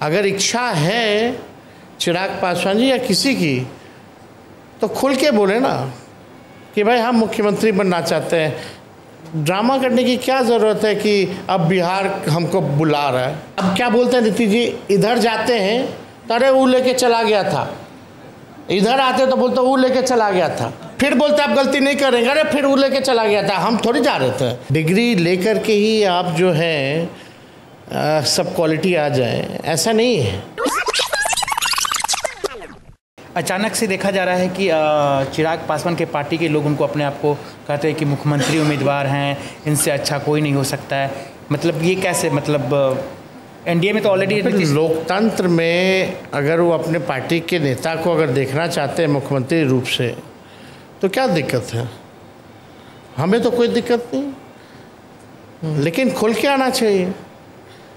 अगर इच्छा है चिराग पासवान जी या किसी की तो खुल के बोले ना कि भाई हम मुख्यमंत्री बनना चाहते हैं। ड्रामा करने की क्या ज़रूरत है कि अब बिहार हमको बुला रहा है। अब क्या बोलते हैं नीतीश जी, इधर जाते हैं तो अरे वो लेके चला गया था, इधर आते तो बोलते वो लेके चला गया था, फिर बोलते आप गलती नहीं करेंगे, अरे फिर वो लेके चला गया था। हम थोड़ी जा रहे थे। डिग्री लेकर के ही आप जो है सब क्वालिटी आ जाए, ऐसा नहीं है। अचानक से देखा जा रहा है कि चिराग पासवान के पार्टी के लोग उनको अपने आप को कहते हैं कि मुख्यमंत्री उम्मीदवार हैं, इनसे अच्छा कोई नहीं हो सकता है। मतलब ये कैसे, मतलब एनडीए में तो ऑलरेडी लोकतंत्र में अगर वो अपने पार्टी के नेता को अगर देखना चाहते हैं मुख्यमंत्री रूप से तो क्या दिक्कत है? हमें तो कोई दिक्कत नहीं, लेकिन खुल के आना चाहिए।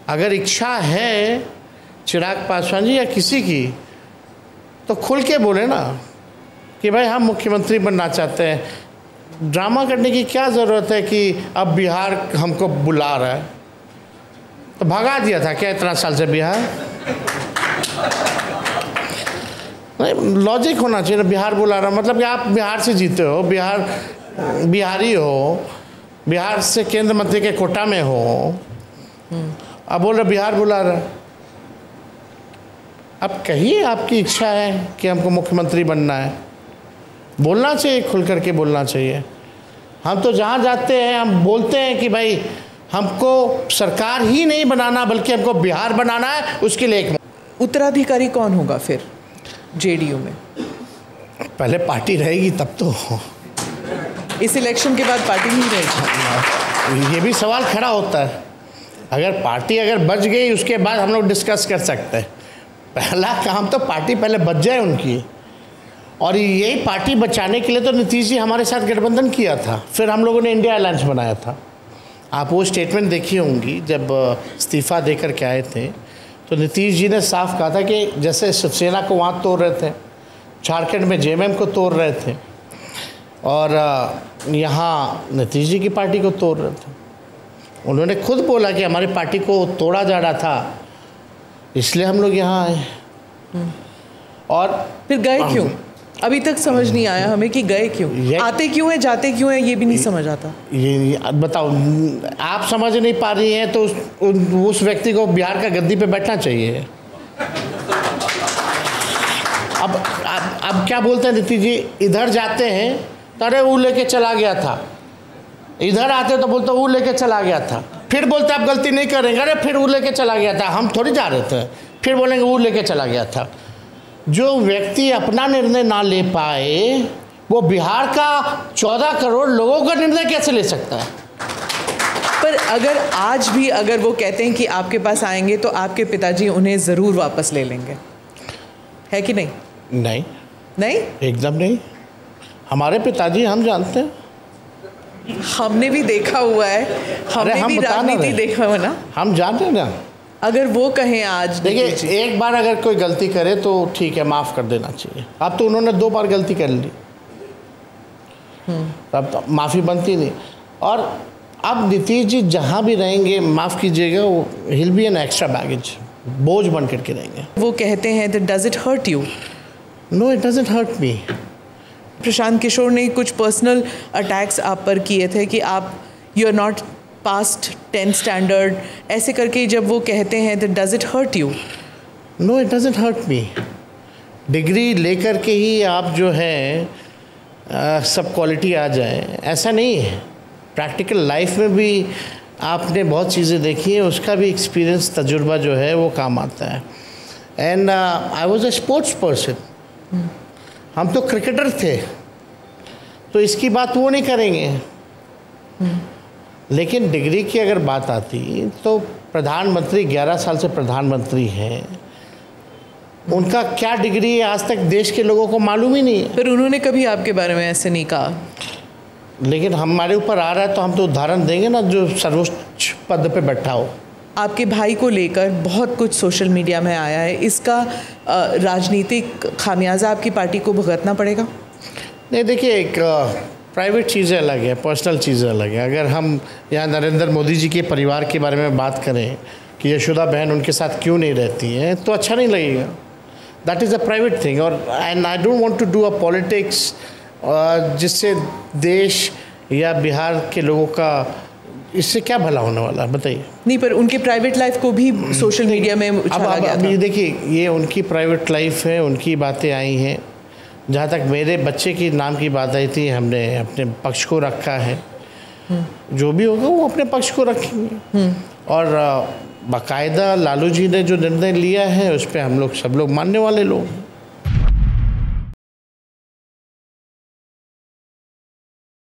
अगर इच्छा है चिराग पासवान जी या किसी की तो खुल के बोले ना कि भाई हम मुख्यमंत्री बनना चाहते हैं। ड्रामा करने की क्या ज़रूरत है कि अब बिहार हमको बुला रहा है। तो भगा दिया था क्या इतना साल से बिहार? नहीं, लॉजिक होना चाहिए ना। बिहार बुला रहा मतलब कि आप बिहार से जीते हो, बिहारी हो, बिहार से केंद्र मंत्री के कोटा में हो, अब बोल रहे बिहार बुला रहा। अब कहिए आपकी इच्छा है कि हमको मुख्यमंत्री बनना है, बोलना चाहिए, खुल करके बोलना चाहिए। हम तो जहाँ जाते हैं हम बोलते हैं कि भाई हमको सरकार ही नहीं बनाना बल्कि हमको बिहार बनाना है। उसके लिए एक उत्तराधिकारी कौन होगा फिर जेडीयू में? पहले पार्टी रहेगी तब तो। इस इलेक्शन के बाद पार्टी नहीं रहेगी? ये भी सवाल खड़ा होता है। अगर पार्टी अगर बच गई उसके बाद हम लोग डिस्कस कर सकते हैं। पहला काम तो पार्टी पहले बच जाए उनकी, और यही पार्टी बचाने के लिए तो नीतीश जी हमारे साथ गठबंधन किया था, फिर हम लोगों ने इंडिया अलायंस बनाया था। आप वो स्टेटमेंट देखी होंगी जब इस्तीफ़ा देकर के आए थे तो नीतीश जी ने साफ कहा था कि जैसे शिवसेना को वहाँ तोड़ रहे थे, झारखंड में जेएमएम को तोड़ रहे थे, और यहाँ नीतीश जी की पार्टी को तोड़ रहे थे। उन्होंने खुद बोला कि हमारी पार्टी को तोड़ा जा रहा था, इसलिए हम लोग यहाँ आए। और फिर गए क्यों? अभी तक समझ नहीं आया हमें कि गए क्यों, आते क्यों हैं, जाते क्यों हैं, ये भी नहीं समझ आता। ये बताओ, आप समझ नहीं पा रही हैं तो उस व्यक्ति को बिहार का गद्दी पे बैठना चाहिए। अब क्या बोलते हैं नीतीश जी, इधर जाते हैं तो अरे वो लेके चला गया था, इधर आते तो बोलते वो लेके चला गया था, फिर बोलते आप गलती नहीं करेंगे, अरे फिर वो लेके चला गया था। हम थोड़ी जा रहे थे, फिर बोलेंगे वो लेके चला गया था। जो व्यक्ति अपना निर्णय ना ले पाए वो बिहार का 14 करोड़ लोगों का निर्णय कैसे ले सकता है? पर अगर आज भी अगर वो कहते हैं कि आपके पास आएंगे तो आपके पिताजी उन्हें ज़रूर वापस ले लेंगे, है कि नहीं? नहीं नहीं, एकदम नहीं। हमारे पिताजी हम जानते हैं, हमने भी देखा हुआ है, हमने भी राजनीति देखा हुआ ना, हम जानते हैं ना। अगर वो कहें आज, देखिए एक बार अगर कोई गलती करे तो ठीक है, माफ़ कर देना चाहिए। अब तो उन्होंने 2 बार गलती कर ली, अब तो माफ़ी बनती नहीं। और अब नीतीश जी जहाँ भी रहेंगे, माफ़ कीजिएगा, वो will be an extra baggage, बोझ बन करके रहेंगे। वो कहते हैं that does it hurt you? No, it doesn't hurt me. Prashant Kishor ने कुछ पर्सनल अटैक्स आप पर किए थे कि आप you are not passed 10th standard, ऐसे करके जब वो कहते हैं that does it hurt you? No, it doesn't hurt me. Degree लेकर के ही आप जो है सब क्वालिटी आ जाए, ऐसा नहीं है। प्रैक्टिकल लाइफ में भी आपने बहुत चीज़ें देखी हैं, उसका भी एक्सपीरियंस, तजुर्बा जो है वो काम आता है। And I was a sports person. हम तो क्रिकेटर थे, तो इसकी बात वो नहीं करेंगे। लेकिन डिग्री की अगर बात आती तो प्रधानमंत्री 11 साल से प्रधानमंत्री हैं, उनका क्या डिग्री है आज तक देश के लोगों को मालूम ही नहीं है। फिर उन्होंने कभी आपके बारे में ऐसे नहीं कहा? लेकिन हमारे ऊपर आ रहा है तो हम तो उदाहरण देंगे ना, जो सर्वोच्च पद पे बैठा हो। आपके भाई को लेकर बहुत कुछ सोशल मीडिया में आया है, इसका राजनीतिक खामियाजा आपकी पार्टी को भुगतना पड़ेगा? नहीं, देखिए, एक प्राइवेट चीज़ें अलग है, पर्सनल चीज़ें अलग है। अगर हम यहाँ नरेंद्र मोदी जी के परिवार के बारे में बात करें कि यशोदा बहन उनके साथ क्यों नहीं रहती हैं, तो अच्छा नहीं लगेगा। That is a private thing. और and I don't want to do a politics जिससे देश या बिहार के लोगों का, इससे क्या भला होने वाला है बताइए। नहीं, पर उनके प्राइवेट लाइफ को भी सोशल मीडिया में उछाला गया था। ये देखिए, ये उनकी प्राइवेट लाइफ है, उनकी बातें आई हैं। जहाँ तक मेरे बच्चे की नाम की बात आई थी, हमने अपने पक्ष को रखा है। जो भी होगा वो अपने पक्ष को रखेंगे। और बाकायदा लालू जी ने जो निर्णय लिया है उस पर हम लोग सब लोग मानने वाले लोग हैं।